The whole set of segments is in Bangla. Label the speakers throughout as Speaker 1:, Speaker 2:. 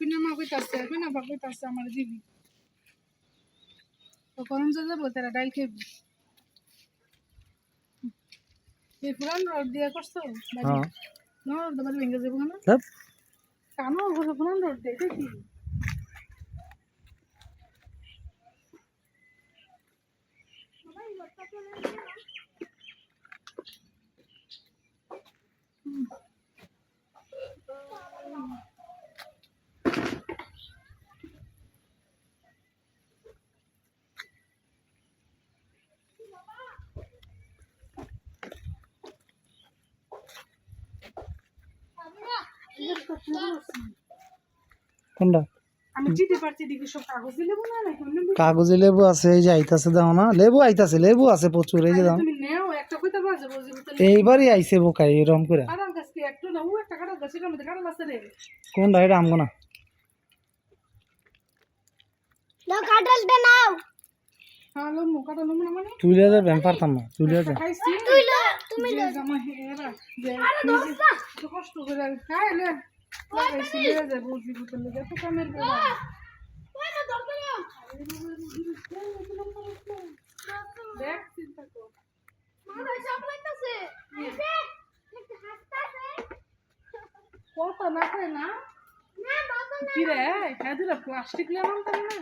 Speaker 1: পিনা মা কইতাছে পিনা বা কইতাছে আমার দিবি তো কোন জায়গা বলতে ডাল খেবি এই পুরান রোড দিয়ে করছো
Speaker 2: হ্যাঁ
Speaker 1: না তোমার ভেঙে যাবো না
Speaker 2: সব
Speaker 1: কানো ওগুলো পুরান রোড দিয়ে এটা কি
Speaker 2: কোনটা
Speaker 1: আমি চিঠি পারছি দেখি সব কাগজ লেবু না নাকি অন্য
Speaker 2: কাগজে লেবু আছে এই যে আইতাছে দাও না লেবু আইতাছে লেবু আছে প্রচুর এই যে দাও
Speaker 1: তুমি নেও একটা কইতা বাজে বলছি বুঝতে
Speaker 2: এইবারই আইছে বোকাই এরকম করে
Speaker 1: কারণ গাছ কি একটু না ও একটা কাটা গাছের মধ্যে কাটা আছে রে
Speaker 2: কোনটা এটা আমগো না
Speaker 3: না কাঁঠালটা নাও
Speaker 1: হ্যাঁ লো কাটা লো না মানে
Speaker 2: তুইলে যা ব্যান পারতাম না তুইলে যা
Speaker 1: খাইছি
Speaker 3: তুই লো তুমি
Speaker 1: যে জামা হেরা যে তো কষ্ট করে খাই লে লাগাইছি লে যে বলছি বুঝতে লেগে তো কামের বেলা
Speaker 3: ওই না ধরতে নাও
Speaker 1: দেখ চিন্তা কর
Speaker 3: মাথা চাপ লাগতেছে দেখ একটু হাসতাছে
Speaker 1: কত না খাই না
Speaker 3: না বাবা
Speaker 1: কি রে খাদিরা প্লাস্টিক লাগাম তাই না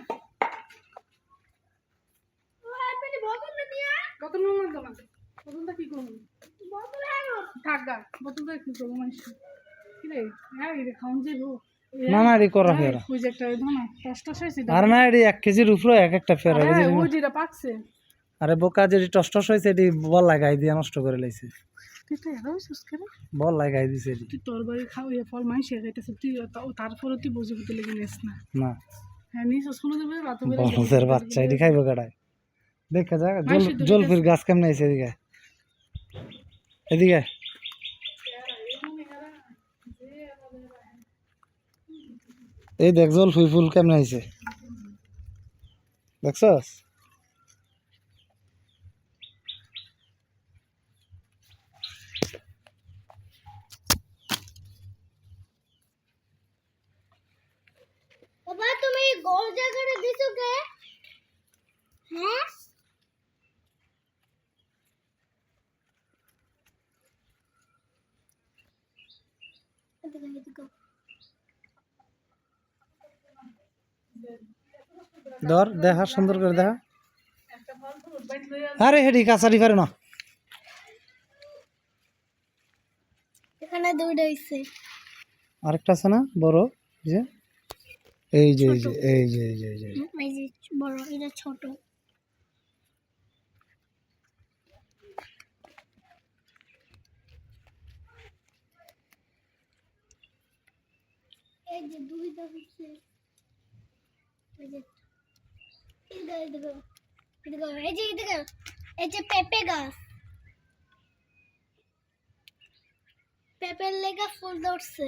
Speaker 3: ওই পেনি বোতল নিয়া
Speaker 1: কত নম্বর দাও না কতটা কি করব
Speaker 3: বোতল আনো
Speaker 1: থাকা বোতলটা কি করবো মানুষ কি রে হ্যাঁ রে খাউন যাবো
Speaker 2: না না রে করা ফেরা
Speaker 1: ওই যে একটা ধনা টস টস হয়েছে
Speaker 2: আর না এটি 1 কেজির উপরে এক একটা ফেরা বুঝলি
Speaker 1: ওই যেটা পাকছে
Speaker 2: আরে বোকা যেটি টস টস হয়েছে এটি বল লাগাই দিয়ে নষ্ট করে লাইছে
Speaker 1: তুই তো এত সুস করে
Speaker 2: বল লাগাই দিছে এটি
Speaker 1: তুই তোর বাড়ি খাও ইয়ে ফল মাইসে যাইতেছে তুই তারপরে তুই বুঝে বুঝতে লেগে নিস না
Speaker 2: না
Speaker 1: হ্যাঁ নিস স্কুলে দেবে রাত বেলা
Speaker 2: বলদের বাচ্চা এটি খাইবো কাটায় দেখা যাক জলফির গাছ কেমন আছে এদিকে এদিকে এই দেখ জলফি ফুল কেমন আছে দেখছস
Speaker 3: বাবা তুমি গোল জায়গাটা দিছো কে হ্যাঁ এদিকে
Speaker 2: ধর দেখা সুন্দর করে দেখা আরে হেডি কাছারি পারে না
Speaker 3: এখানে দুইটা হইছে
Speaker 2: আরেকটা আছে না বড় যে এই যে এই যে এই যে এই যে এই যে
Speaker 3: এই যে বড় এটা ছোট এই যে দুইটা হইছে এই যে এদিকে এই যে পেঁপে গাছ পেঁপের লেগা ফুল ধরছে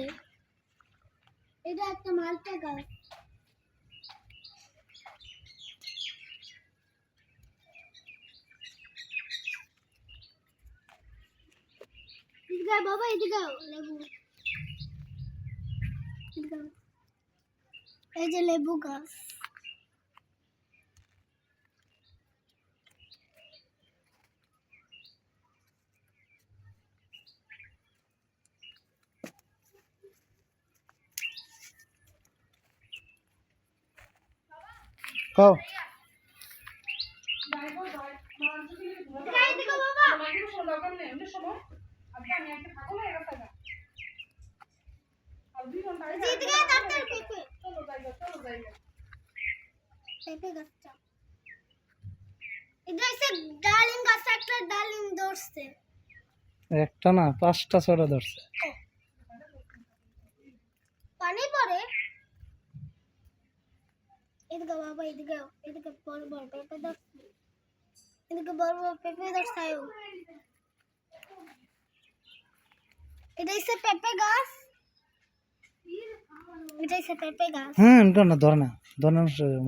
Speaker 3: এটা একটা মালটা গাছ এদিকে বাবা এদিকে লেবু এদিকে এই যে লেবু গাছ
Speaker 2: কও
Speaker 3: এদিকে বাবা এদিকে ডাক্তার পেঁপে পেঁপে গাছটা এটা হচ্ছে ডালিম গাছ একটা ডালিম ধরছে
Speaker 2: একটা না 5টা 6টা ধরছে
Speaker 3: পানি পড়ে এদিকে বাবা এদিকে বড় বড় পেঁপে ধরছে এদিকে বড় বড় পেঁপে ধরছে এটা হচ্ছে পেঁপে গাছ এটা হচ্ছে পেঁপে গাছ
Speaker 2: এটা না ধর না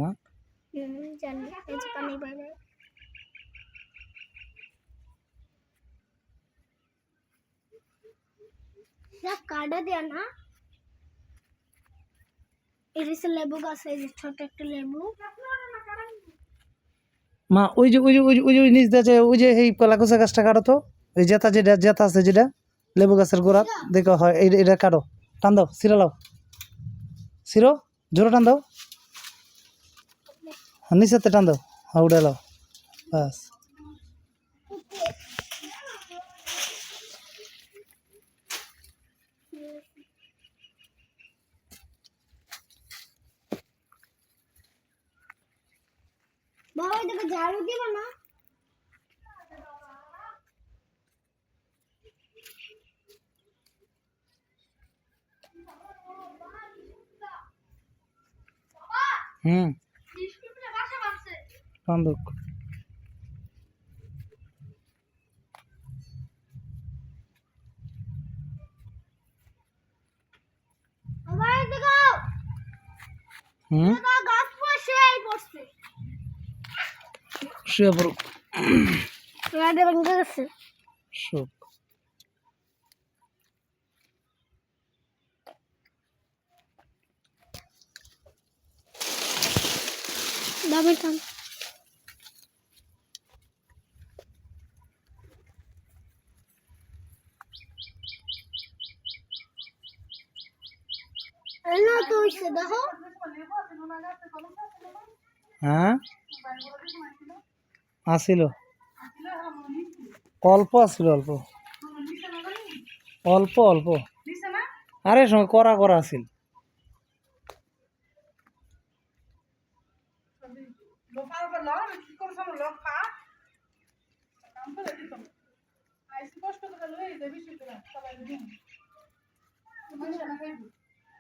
Speaker 2: মা
Speaker 3: জানি এই যে পানি বাইরে কাটা দেয়া না এই যে লেবু গাছ, এই যে ছোট একটা লেবু।
Speaker 2: মা ওই যে নিচ দিয়ে যে ওই যে এই কলাকুচা গাছটা কাটো তো, ওই জেতা আছে যেটা লেবু গাছের গোড়া দেখো হয়, এটা কাটো, টান দাও, ছিঁড়ে লাও, ছিঁড়ো, জোরে টান দাও, নিচেতে টান দাও, হ্যাঁ উড়ে লাও, বাস।
Speaker 3: বাবা এটাকে ঝাড়ু দিব না?
Speaker 2: হুম, টান দাও।
Speaker 3: বাবা এদিকে আও।
Speaker 2: হুম,
Speaker 3: এদিকে গাছ পড়ছে, এই পড়ছে।
Speaker 2: শুয়ে পড়ো,
Speaker 3: রাডে ভেঙে গেছে।
Speaker 2: শোক।
Speaker 3: দাবে টান। এলো তো হইছে দেখো।
Speaker 2: হ্যাঁ আসিল, অল্প আসিল, অল্প অল্প অল্প, আরে সময় করা করা আসিল।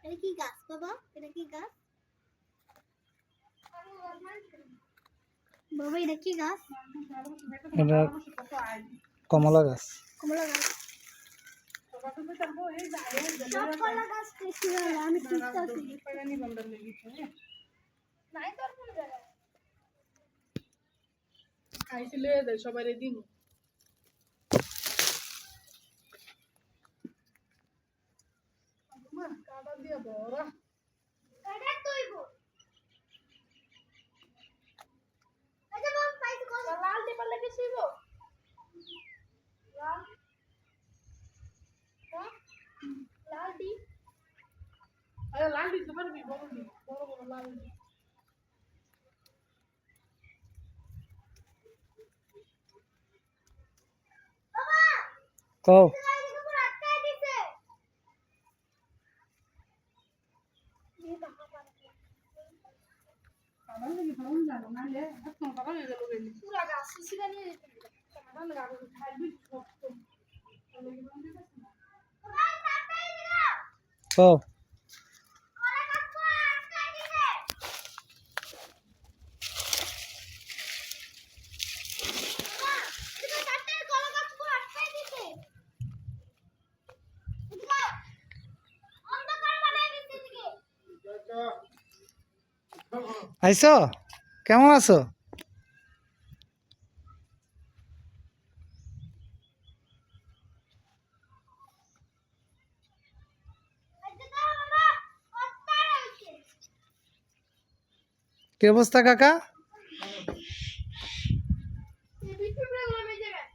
Speaker 3: এটা কি গাছ বাবা? এটা কি গাছ? বাবা এটা কি গাছ?
Speaker 2: এটা কমলা গাছ।
Speaker 3: কমলা গাছ। সব কলা গাছ দেখছি না, আমি চিন্তাছি। নাই তোর কোন জায়গায়?
Speaker 1: খাইছিলে সবাই দিন কাটা দিয়ে বড়
Speaker 3: কাটা তুইব। আচ্ছা বাবা পাইছি কলা। লাল টেপার লাগে ছিল। লাল লাল দি।
Speaker 1: আরে লাল দিতে পারবি, বড় দি, বড় বড় লাল দি।
Speaker 3: বাবা
Speaker 2: কও,
Speaker 3: গাড়ি উপর আটকায় দিছে। এই বাবা
Speaker 1: কাদাল লাগি ভালো জানো না লে, এখন কাদাল হয়ে গেল রে।
Speaker 3: পুরা গাছ শিশিরা নিয়ে যেতে।
Speaker 1: কাদাল লাগা খাইবি শক্ত।
Speaker 3: বাবা আটকায় দিলা।
Speaker 2: কও,
Speaker 3: কলা গাছ পুরা আটকায় দিছে। বাবা এদিকে চারটে কলা গাছ পুরা আটকায় দিছে। এদিকে অন্ধকার বানায় দিছে এদিকে।
Speaker 2: আইছো, কেমন আছো?
Speaker 3: এদিকে বাবা কত্তা রইছে।
Speaker 2: কি অবস্থা কাকা?
Speaker 3: এই ভিতরে গেলাম এই জায়গায়।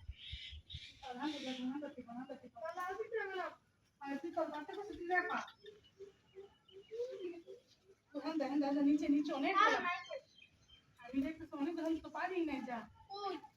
Speaker 1: নিচে নিচে অনেক আমি দেখতেছি অনেক তো পারি না যা।